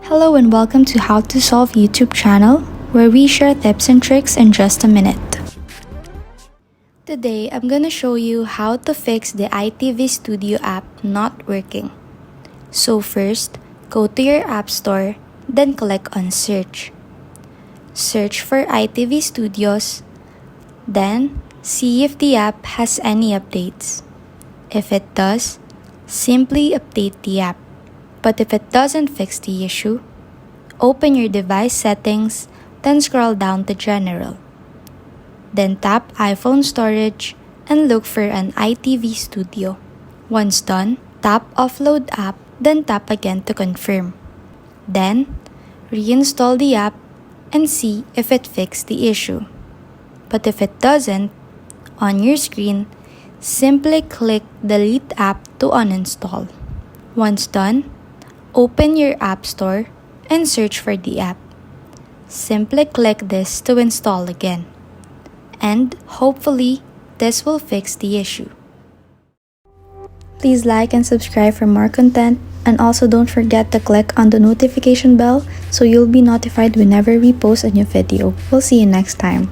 Hello and welcome to How to Solve YouTube channel, where we share tips and tricks in just a minute. Today, I'm gonna show you how to fix the ITV Studio app not working. So first, go to your app store, then click on search. Search for ITV Studios, then see if the app has any updates. If it does, simply update the app. But if it doesn't fix the issue, open your device settings, then scroll down to General. Then tap iPhone storage and look for an ITV Studio. Once done, tap Offload app, then tap again to confirm. Then, reinstall the app and see if it fixed the issue. But if it doesn't, on your screen, simply click Delete app to uninstall. Once done, open your App Store and search for the app. Simply click this to install again. And hopefully, this will fix the issue. Please like and subscribe for more content, and also don't forget to click on the notification bell so you'll be notified whenever we post a new video. We'll see you next time.